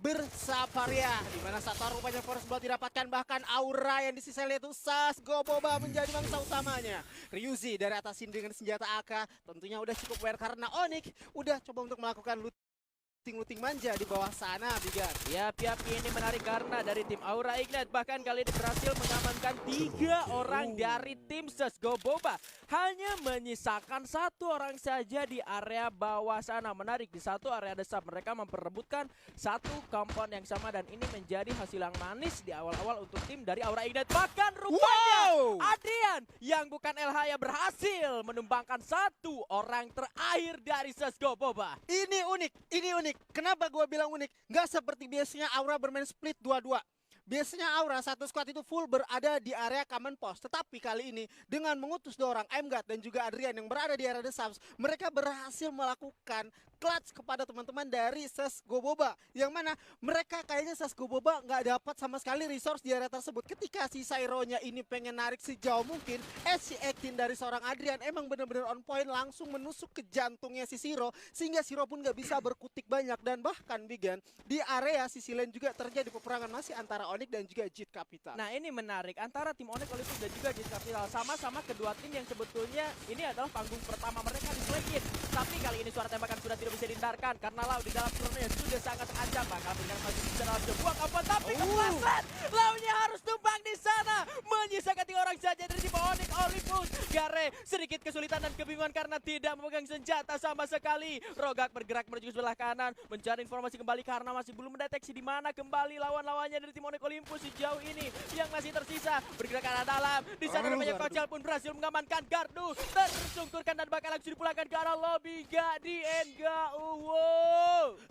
bersaparia, di mana satu rupanya Forest Blood didapatkan, bahkan aura yang di sisi lain itu Sasgoboba menjadi mangsa utamanya. Ryuzi dari atas sini dengan senjata AK tentunya udah cukup aware karena Onyx udah coba untuk melakukan looting manja di bawah sana, Bigan. Ya, pihak ini menarik karena dari tim Aura Ignite bahkan kali ini berhasil mengamankan 3 orang dari tim Sasgoboba. Hanya menyisakan 1 orang saja di area bawah sana. Menarik, di satu area desap mereka memperebutkan 1 kompon yang sama dan ini menjadi hasil yang manis di awal-awal untuk tim dari Aura Ignite. Bahkan rupanya Adrian yang bukan LH berhasil menumbangkan 1 orang terakhir dari Sasgoboba. Ini unik. Kenapa gue bilang unik? Nggak seperti biasanya Aura bermain split 2-2. Biasanya Aura satu squad itu full berada di area common post. Tetapi kali ini dengan mengutus 2 orang, Aimgat dan juga Adrian yang berada di area The Subs, mereka berhasil melakukan clutch kepada teman-teman dari Sasgoboba. Yang mana mereka kayaknya Sasgoboba nggak dapat sama sekali resource di area tersebut. Ketika si Saironya ini pengen narik sejauh mungkin, si acting dari seorang Adrian emang benar-benar on point, langsung menusuk ke jantungnya si Siro. Sehingga Siro pun nggak bisa berkutik banyak. Dan bahkan Bigan, di area sisi lain juga terjadi peperangan masih antara Onyx dan juga JIT Capital. Nah, ini menarik antara tim Onyx Olympus dan juga JIT Capital. Sama-sama kedua tim yang sebetulnya ini adalah panggung pertama mereka di Slay-in. Tapi kali ini suara tembakan sudah tidak bisa dihindarkan karena Lau di dalam turunnya sudah sangat terancam. Bakal berikan masih bisa dalam sebuah kampung, tapi kepleset. Launya harus tumbang di sana. Menyisakan 3 orang saja dari tim Onyx Olympus. Gare sedikit kesulitan dan kebingungan karena tidak memegang senjata sama sekali. Rogak bergerak menuju sebelah kanan mencari informasi kembali karena masih belum mendeteksi di mana kembali lawan-lawannya dari tim Onyx Olympus sejauh ini yang masih tersisa. Bergerak ke arah dalam. Di sana banyak Kocel pun berhasil mengamankan Gardu. Tersungkurkan dan bakal langsung dipulangkan ke arah lobby. Gak di end, gak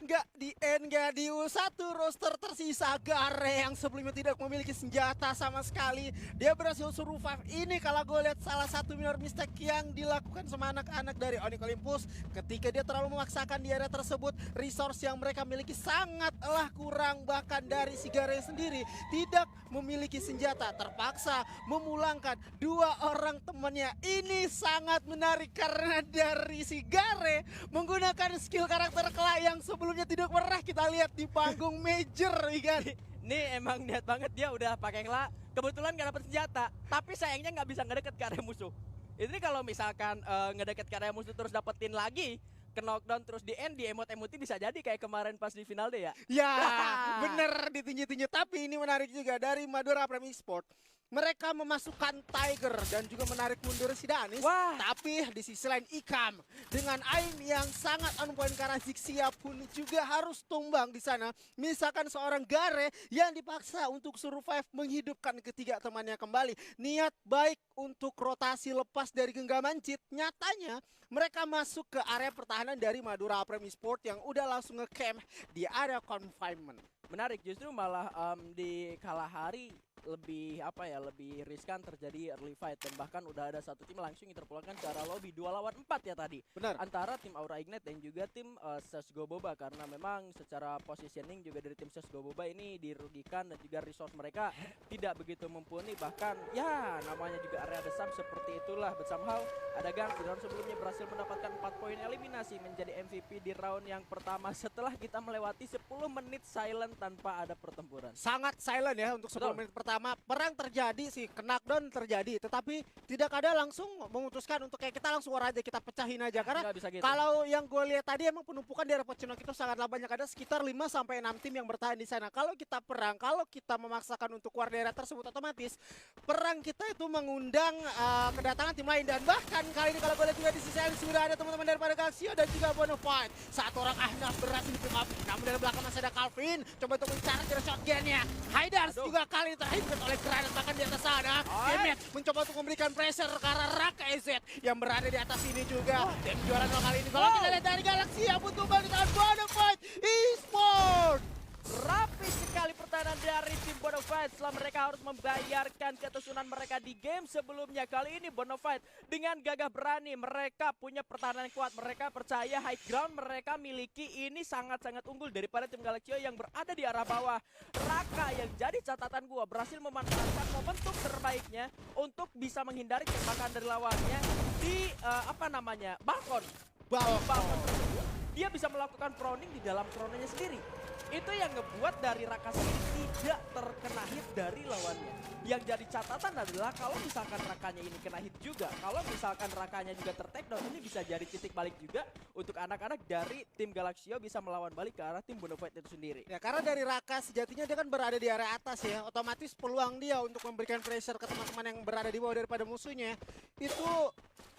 Nggak di end, nggak di U. Satu roster tersisa, Gare yang sebelumnya tidak memiliki senjata sama sekali. Dia berhasil survive. Ini kalau gue lihat salah satu minor mistake yang dilakukan sama anak-anak dari Onyx Olympus. Ketika dia terlalu memaksakan di area tersebut, resource yang mereka miliki sangatlah kurang. Bahkan dari si Gare sendiri tidak memiliki senjata, terpaksa memulangkan 2 orang temannya. Ini sangat menarik karena dari si Gare menggunakan skill karakter Clay yang sebelumnya tidak pernah kita lihat di panggung major, kan? Ini emang niat banget dia udah pakai Ngla. Kebetulan gak dapet senjata, tapi sayangnya nggak bisa ngedeket ke area musuh. Ini kalau misalkan ngedeket ke area musuh terus dapetin lagi, ke knockdown terus di end, di emot-emoti bisa jadi kayak kemarin pas di final deh ya. Ya, bener ditinju-tinju. Tapi ini menarik juga dari Madura Prime Sport. Mereka memasukkan Tiger dan juga menarik mundur si Danis. Wah. Tapi di sisi lain Ikam dengan aim yang sangat on point karena Zixia pun juga harus tumbang di sana. Misalkan seorang Gare yang dipaksa untuk survive menghidupkan ketiga temannya kembali. Niat baik untuk rotasi lepas dari genggaman JIT. Nyatanya mereka masuk ke area pertahanan dari Madura Prime Sport yang udah langsung nge-camp di area confinement. Menarik, justru malah di Kalahari lebih lebih riskan terjadi early fight dan bahkan udah ada satu tim langsung terpulangkan ke arah lobby 2 lawan 4 ya tadi. Benar. Antara tim Aura Ignite dan juga tim Sasgoboba karena memang secara positioning juga dari tim Sasgoboba ini dirugikan dan juga resource mereka tidak begitu mumpuni, bahkan ya namanya juga area desam seperti itulah. But somehow ada Gang di round sebelumnya berhasil mendapatkan 4 poin eliminasi menjadi MVP di round yang pertama setelah kita melewati 10 menit silent tanpa ada pertempuran. Sangat silent ya untuk 10 menit pertama. Perang terjadi sih, knockdown terjadi, tetapi tidak ada langsung memutuskan untuk kayak kita langsung war aja, kita pecahin aja. Karena gitu. Kalau yang gue lihat tadi emang penumpukan di area Pocinok itu sangatlah banyak, ada sekitar 5-6 tim yang bertahan di sana. Kalau kita perang, kalau kita memaksakan untuk keluar daerah tersebut, otomatis perang kita itu mengundang kedatangan tim lain. Dan bahkan kali ini kalau gue lihat juga di sisi lain sudah ada teman-teman daripada Galaxio dan juga Bonafide. Satu orang Ahnaf berhasil di pick up, namun dari belakang masih ada Calvin coba untuk mencari shotgunnya. Haidars juga kali terakhir oleh granat bahkan di atas sana. Kemet mencoba untuk memberikan pressure ke arah Raka EZ yang berada di atas ini juga. Dan juara kali ini kalau kita lihat dari Galaxy yang pun tumbang di tangan Bonafide Esports. Rapi sekali pertahanan dari tim Bonafide setelah mereka harus membayarkan ketusunan mereka di game sebelumnya. Kali ini Bonafide dengan gagah berani, mereka punya pertahanan yang kuat, mereka percaya high ground mereka miliki ini sangat-sangat unggul daripada tim Galaxio yang berada di arah bawah. Raka yang jadi catatan gua berhasil memanfaatkan momentum terbaiknya untuk bisa menghindari tembakan dari lawannya di balkon. Dia bisa melakukan proning di dalam tronenya sendiri. Itu yang ngebuat dari Rakasa ini tidak terkena hit dari lawannya. Yang jadi catatan adalah kalau misalkan Rakanya ini kena hit juga, kalau misalkan Rakanya juga ter-takedown, ini bisa jadi titik balik juga untuk anak-anak dari tim Galaxio bisa melawan balik ke arah tim Bonafide itu sendiri. Ya karena dari Raka sejatinya dia kan berada di area atas ya, otomatis peluang dia untuk memberikan pressure ke teman-teman yang berada di bawah daripada musuhnya itu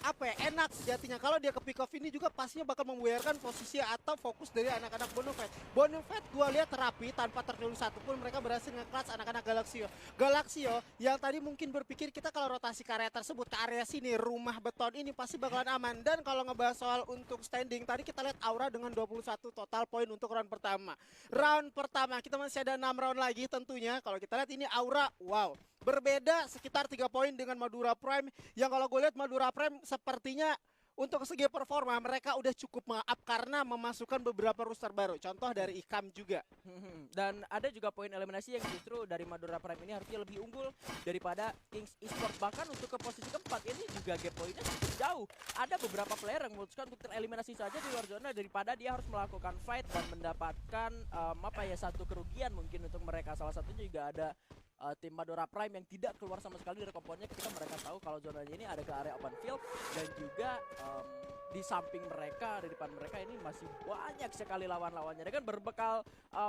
apa ya, enak sejatinya. Kalau dia ke pick off ini juga pastinya bakal membuyarkan posisi atau fokus dari anak-anak Bonafide. Bonafide gua lihat rapi tanpa tertulis satupun, mereka berhasil nge-clutch anak-anak Galaxio. Galaxio yang tadi mungkin berpikir kita kalau rotasi ke area tersebut, ke area sini, rumah beton ini pasti bakalan aman. Dan kalau ngebahas soal untuk standing, tadi kita lihat Aura dengan 21 total poin untuk round pertama. Round pertama kita masih ada 6 round lagi tentunya. Kalau kita lihat ini Aura, wow, berbeda sekitar 3 poin dengan Madura Prime. Yang kalau gue lihat Madura Prime sepertinya untuk segi performa mereka udah cukup up karena memasukkan beberapa roster baru. Contoh dari Ikam juga. Dan ada juga poin eliminasi yang justru dari Madura Prime ini harusnya lebih unggul daripada Kings Esports. Bahkan untuk ke posisi keempat ini juga gap poinnya cukup jauh. Ada beberapa player yang memutuskan untuk tereliminasi saja di luar zona daripada dia harus melakukan fight dan mendapatkan satu kerugian mungkin untuk mereka. Salah satunya juga ada tim Madura Prime yang tidak keluar sama sekali dari komponennya ketika mereka tahu kalau zonanya ini ada ke area open field, dan juga di samping mereka, di depan mereka ini masih banyak sekali lawan-lawannya. Dengan berbekal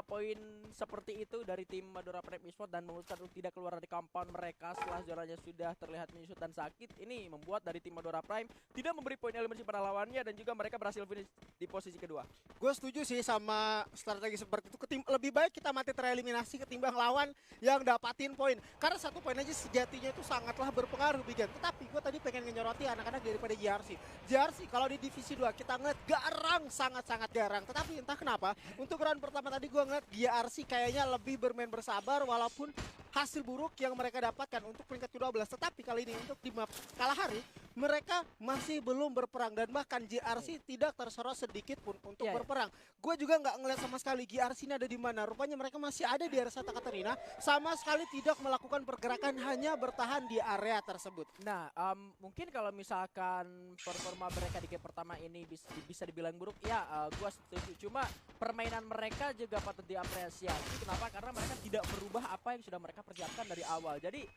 poin seperti itu dari tim Madura Prime Esports dan memutuskan untuk tidak keluar dari compound mereka setelah zonanya sudah terlihat menyusut dan sakit, ini membuat dari tim Madura Prime tidak memberi poin eliminasi pada lawannya dan juga mereka berhasil finish di posisi kedua. Gue setuju sih sama strategi seperti itu. Lebih baik kita mati tereliminasi ketimbang lawan yang dapatin poin. Karena satu poin aja sejatinya itu sangatlah berpengaruh, Bigan. Tetapi gue tadi pengen nyoroti anak-anak daripada JRC. JRC kalau di divisi 2 kita ngeliat garang, sangat-sangat garang. Tetapi entah kenapa untuk round pertama tadi gue ngeliat JRC kayaknya lebih bermain bersabar walaupun hasil buruk yang mereka dapatkan untuk peringkat ke-12. Tetapi kali ini untuk di map Kalahari mereka masih belum berperang dan bahkan JRC tidak tersorot sedikit pun untuk berperang. Gue juga nggak ngeliat sama sekali JRC ini ada di mana. Rupanya mereka masih ada di area Santa Catarina, sama sekali tidak melakukan pergerakan, hanya bertahan di area tersebut. Nah, mungkin kalau misalkan performa mereka di game pertama ini bisa dibilang buruk, ya gue setuju. Cuma permainan mereka juga patut diapresiasi. Kenapa? Karena mereka tidak merubah apa yang sudah mereka persiapkan dari awal. Jadi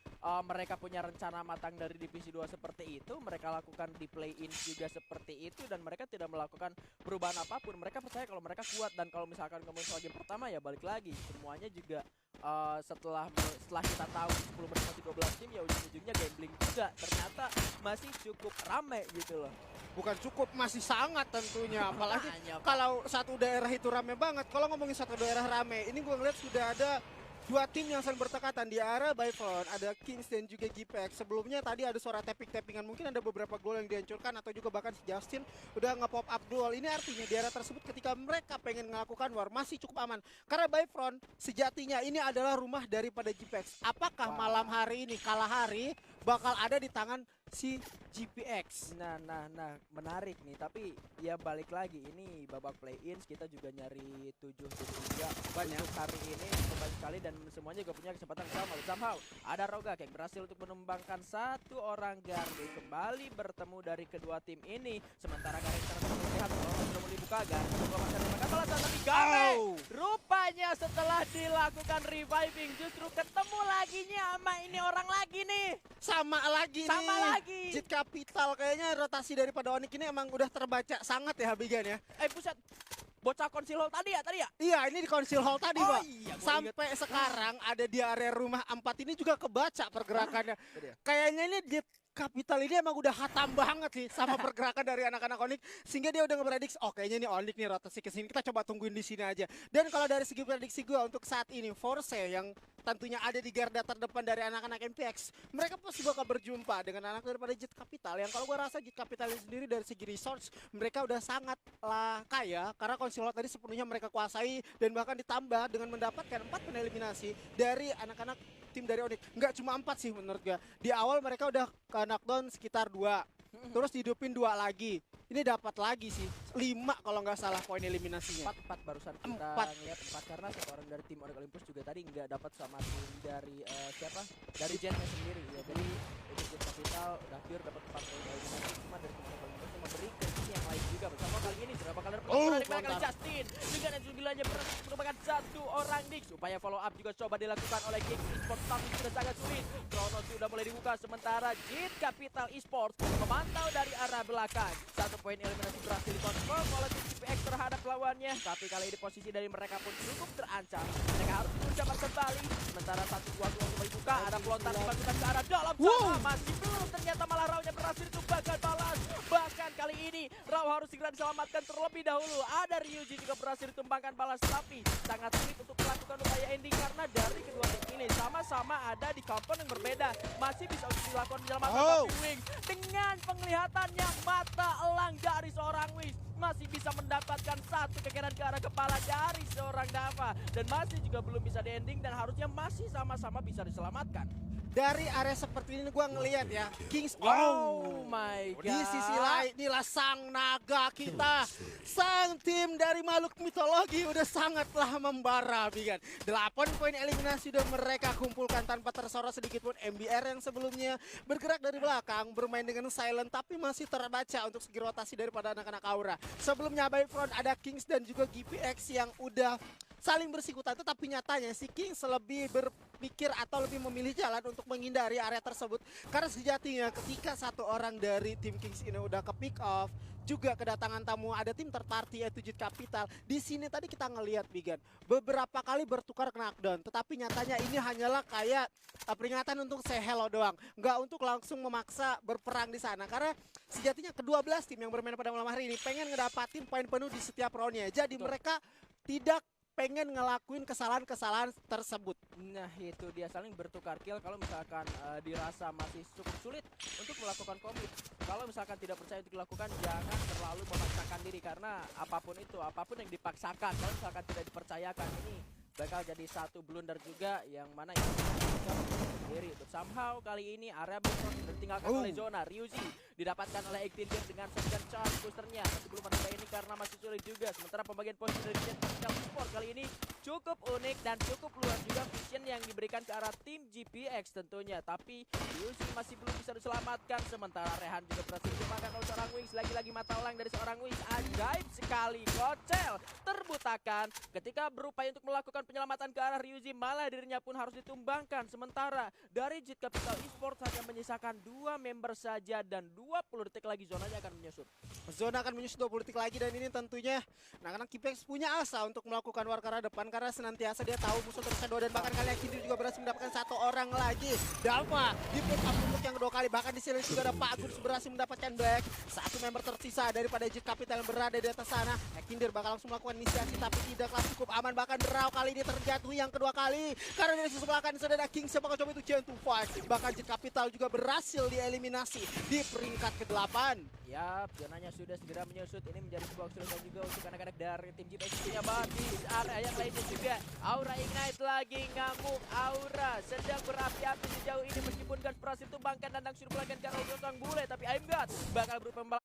mereka punya rencana matang dari divisi 2 seperti itu, mereka lakukan di play-in juga seperti itu, dan mereka tidak melakukan perubahan apapun. Mereka percaya kalau mereka kuat, dan kalau misalkan ngomongin soal game pertama ya balik lagi semuanya juga setelah kita tahu 10 menit masih 12 tim, ya ujung-ujungnya gambling juga ternyata masih cukup rame gitu loh. Bukan cukup, masih sangat tentunya. Apalagi kalau satu daerah itu rame banget. Kalau ngomongin satu daerah rame, ini gue ngeliat sudah ada dua tim yang saling bertekatan di area Byfront. Ada Kings dan juga Gpex. Sebelumnya tadi ada suara tapping-tappingan, mungkin ada beberapa gol yang dihancurkan atau juga bahkan si Justin udah nge-pop up duel. Ini artinya di area tersebut ketika mereka pengen melakukan war masih cukup aman. Karena Byfront sejatinya ini adalah rumah daripada Gpex. Apakah malam hari ini Kalahari bakal ada di tangan si GPX? Nah, menarik nih. Tapi ya balik lagi, ini babak play-in, kita juga nyari 7-3 banyak untuk hari ini banyak sekali, dan semuanya juga punya kesempatan sama. Somehow ada Rogak yang berhasil untuk menumbangkan satu orang Gardi, kembali bertemu dari kedua tim ini. Sementara Gardi terlihat sudah mulai buka Gardi tapi Gardi rupanya setelah dilakukan reviving justru ketemu laginya sama ini orang lagi nih. Sama lagi. Jit Capital kayaknya rotasi daripada Onyx ini emang udah terbaca sangat ya, Habigan ya. Buset. Bocah konsil hall tadi ya? Iya, ini di konsil hall tadi, Pak. Iya, sampai sekarang ada di area rumah 4 ini juga kebaca pergerakannya. Kayaknya ini Jit Capital ini emang udah hatam banget sih sama pergerakan dari anak-anak Onyx, sehingga dia udah ngeprediksi, oh kayaknya nih Onyx nih rotasi ke sini, kita coba tungguin di sini aja. Dan kalau dari segi prediksi gue untuk saat ini, Force yang tentunya ada di garda terdepan dari anak-anak MPX, mereka pasti bakal berjumpa dengan anak daripada Jet Capital, yang kalau gue rasa Jet Capital sendiri dari segi resource mereka udah sangat lah kaya, karena konsilot tadi sepenuhnya mereka kuasai, dan bahkan ditambah dengan mendapatkan 4 peneliminasi dari anak-anak tim dari Onyx. Nggak cuma 4 sih menurut gue, di awal mereka udah ke knockdown sekitar 2, terus dihidupin 2 lagi, ini dapat lagi sih. 5 kalau nggak salah poin eliminasinya. 4 barusan kita 4. ngeliat 4 karena satu orang dari tim Onyx Olympus juga tadi nggak dapat sama tim dari siapa? Dari Gennya sendiri ya. Jadi itu Jet Capital udah pure dapat 4 poin eliminasi, cuma dari tim Onyx Olympus yang memberi ke tim yang lain juga bersama kali ini sudah bakal dapat kali Justin dengan yang 9-nya merupakan satu orang Nix. Upaya follow up juga coba dilakukan oleh King Esports tapi sudah sangat sulit. Chrono sudah mulai dibuka sementara Jet Capital Esports memantau dari arah belakang. 1 poin eliminasi berhasil dikonfirm oleh tim GPX terhadap lawannya, tapi kali ini posisi dari mereka pun cukup terancam. Mereka harus berusaha kembali. Sementara 1-2 kembali buka, ada pelontar dimasukkan ke arah dalam sana. Masih belum, ternyata malah Raw-nya berhasil ditumbangkan balas. Bahkan kali ini Raw harus segera diselamatkan terlebih dahulu. Ada Ryuji juga berhasil ditumbangkan balas, tapi sangat sulit untuk melakukan upaya ending karena dari kedua tim ini sama-sama ada di compound yang berbeda. Masih bisa untuk dilakukan penyelamatan tapi Wings dengan penglihatan yang mata elang dari seorang Wings masih bisa mendapatkan satu kekiran ke arah kepala dari seorang Dava dan masih juga belum bisa di ending dan harusnya masih sama-sama bisa diselamatkan. Dari area seperti ini gue ngelihat ya, Kings Oh my god. Di sisi lain inilah sang naga kita. Sang tim dari makhluk mitologi udah sangatlah membara, Bigan. 8 poin eliminasi udah mereka kumpulkan tanpa tersorot sedikit pun. MBR yang sebelumnya bergerak dari belakang, bermain dengan silent tapi masih terbaca untuk segi rotasi daripada anak-anak Aura. Sebelumnya by front ada Kings dan juga GPX yang udah saling bersikutan, tetapi nyatanya si Kings lebih berpikir atau lebih memilih jalan untuk menghindari area tersebut karena sejatinya ketika satu orang dari tim Kings ini udah ke pick off, juga kedatangan tamu ada tim third party yaitu Jet Capital. Di sini tadi kita ngelihat Bigan beberapa kali bertukar knockdown, tetapi nyatanya ini hanyalah kayak peringatan untuk say hello doang, nggak untuk langsung memaksa berperang di sana karena sejatinya kedua-belas tim yang bermain pada malam hari ini pengen ngedapatin poin penuh di setiap roundnya. Jadi mereka tidak pengen ngelakuin kesalahan-kesalahan tersebut. Nah itu dia, saling bertukar kill kalau misalkan dirasa masih cukup sulit untuk melakukan komit. Kalau misalkan tidak percaya untuk dilakukan, jangan terlalu memaksakan diri karena apapun itu, apapun yang dipaksakan, kalau misalkan tidak dipercayakan ini bakal jadi satu blunder juga yang mana itu sendiri. Untuk somehow kali ini area Bifrost ditinggalkan oleh zona. Ryuji didapatkan oleh Ektindir dengan shotgun charge boosternya. Masih belum ada ini karena masih sulit juga. Sementara pembagian posisi dari Jet Capital Sport kali ini cukup unik dan cukup luas juga vision yang diberikan ke arah tim GPX tentunya. Tapi Ryuji masih belum bisa diselamatkan. Sementara Rehan juga berhasil dimakan oleh seorang Wings. Lagi-lagi mata elang dari seorang Wings. Ajaib sekali. Kocel terbutakan ketika berupaya untuk melakukan penyelamatan ke arah Ryuji, malah dirinya pun harus ditumbangkan. Sementara dari Jet Capital Esports hanya menyisakan 2 member saja dan 20 detik lagi zonanya akan menyusut. Zona akan menyusut 20 detik lagi dan ini tentunya anak-anak GPX punya asa untuk melakukan war ke arah depan karena senantiasa dia tahu musuh terus kedua dan bahkan kali ini juga berhasil mendapatkan 1 orang lagi. Dava di pick up untuk yang kedua kali, bahkan di sini juga ada Pak Agus berhasil mendapatkan back. 1 member tersisa daripada Jet Capital yang berada di atas sana. Kindir bakal langsung melakukan inisiasi tapi tidaklah cukup aman, bahkan Raw kali ini terjatuh yang kedua kali karena dari sisi belakang sudah ada King siapa coba itu Gen 2 fight. Bahkan Jet Capital juga berhasil dieliminasi di peringkat ke-8. Yap, zonanya sudah segera menyusut. Ini menjadi sebuah kesulitan juga untuk anak-anak dari tim GPX punya banget di area yang lainnya juga. Aura Ignite lagi ngamuk. Aura sedang berapi-api sejauh ini meskipun kan berhasil tumbangkan dan langsung dipulangkan ke arah Sang Bule, tapi Aimgat bakal berupaya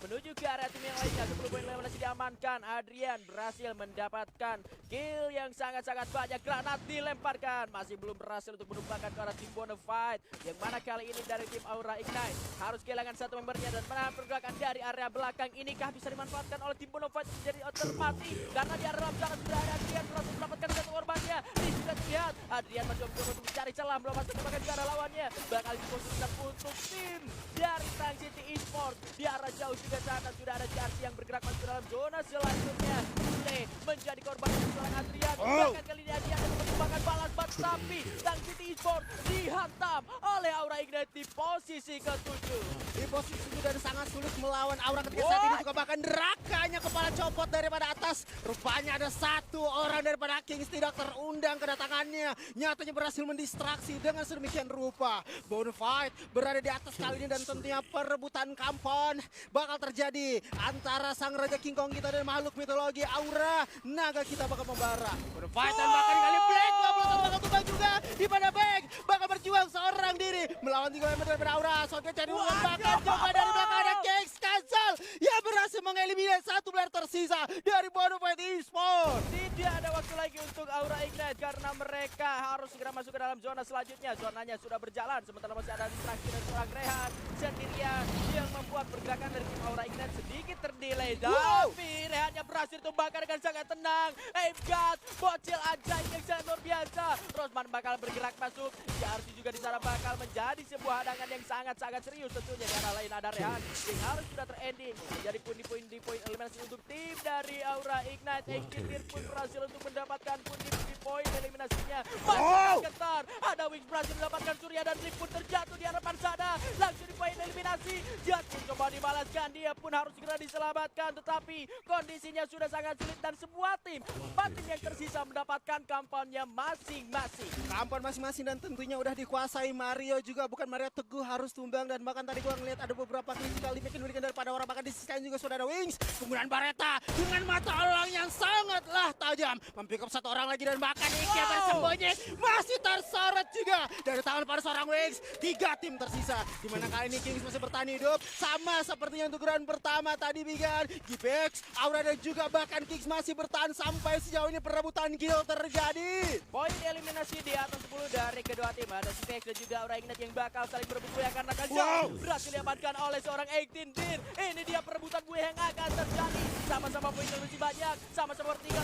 menuju ke area tim yang lainnya. 10 poin masih diamankan. Adrian berhasil mendapatkan kill yang sangat-sangat banyak. Granat dilemparkan, masih belum berhasil untuk menumbangkan ke arah tim Bonafide, yang mana kali ini dari tim Aura Ignite harus kehilangan 1 membernya dan menahan pergerakan dari area belakang. Inikah bisa dimanfaatkan oleh tim Bonafide menjadi termati karena di area dalam sana sudah ada Adrian berhasil mendapatkan 1 korbannya. Ini sudah terlihat Adrian masih mencoba untuk mencari celah, belum masuk ke arah lawannya. Bakal diposisikan untuk tim dari Tang City Esports. Di arah jauh juga sana sudah ada JRC yang bergerak masuk ke dalam zona selanjutnya. Bule menjadi korban dari seorang Adrian. Bahkan kali ini Adrian yang menumbangkan balas bat, tapi Tang City Esports dihantam oleh Aura Ignite di posisi ke-7. Di posisi sudah sangat sulit melawan Aura ketika saat ini juga bahkan Drakanya kepala copot daripada atas. Rupanya ada 1 orang daripada Kings tidak terundang kedatangannya. Nyatanya berhasil mendistraksi dengan sedemikian rupa. Bonafide berada di atas kali ini dan tentunya perebutan kampon bakal terjadi antara sang Raja King Kong kita dan makhluk mitologi Aura. Naga kita bakal membara. Bonafide dan bahkan kali Black bakal tumbang juga di pada Black bakal berjuang seorang diri melawan 3 member dari Aura. Soalnya cari bahkan coba dari belakang ada Kings Cancel yang berhasil mengeliminasi satu player tersisa dari Bonafide Esports. Tidak ada waktu lagi untuk Aura Ignite karena mereka harus segera masuk ke dalam zona selanjutnya. Zonanya sudah berjalan sementara masih ada distraksi dari seorang Rehan sendirian yang membuat pergerakan dari tim Aura Ignite sedikit terdelay. Tapi Rehannya berhasil tumbangkan dengan sangat tenang. Aimgat, bocil ajaib yang sangat luar biasa. Rosman bakal bergerak masuk. JRC juga di sana bakal menjadi sebuah hadangan yang sangat-sangat serius tentunya. Di arah lain ada Rehan yang harus sudah terending. Menjadi pundi-pundi eliminasi untuk tim dari Aura Ignite. Engkitir pun berhasil untuk mendapatkan pundi-pundi poin eliminasinya. Masih ketar. Ada Wings berhasil mendapatkan Surya dan Lip pun terjatuh di hadapan sana. Langsung di poin eliminasi. Jat pun coba dibalaskan. Dia pun harus segera diselamatkan. Tetapi kondisinya sudah sangat sulit dan semua tim, 4 tim yang tersisa mendapatkan kampanye masing-masing. Kampon masing-masing dan tentunya udah dikuasai. Mario juga bukan Mario Teguh harus tumbang dan bahkan tadi gua ngeliat ada beberapa critical damage yang diberikan daripada orang, bahkan di sisi lain juga sudah ada Wings. Penggunaan Bareta dengan mata elang yang sangatlah tajam mempick up satu orang lagi dan bahkan Iki bersembunyi masih tersorot juga dari tangan para seorang Wings. 3 tim tersisa dimana kali ini Kings masih bertahan hidup sama sepertinya untuk round pertama tadi Bigan. Gipex, Aura dan juga bahkan Kings masih bertahan sampai sejauh ini perebutan kill terjadi. Poin eliminasi di atas 10 dari kedua tim. Ada Spex dan juga Aura Ignite yang bakal saling berebut buaya karena Kajang berhasil diamankan oleh seorang 18 Din. Ini dia perebutan buaya yang akan terjadi. Sama-sama poin yang lebih banyak, sama-sama bertiga.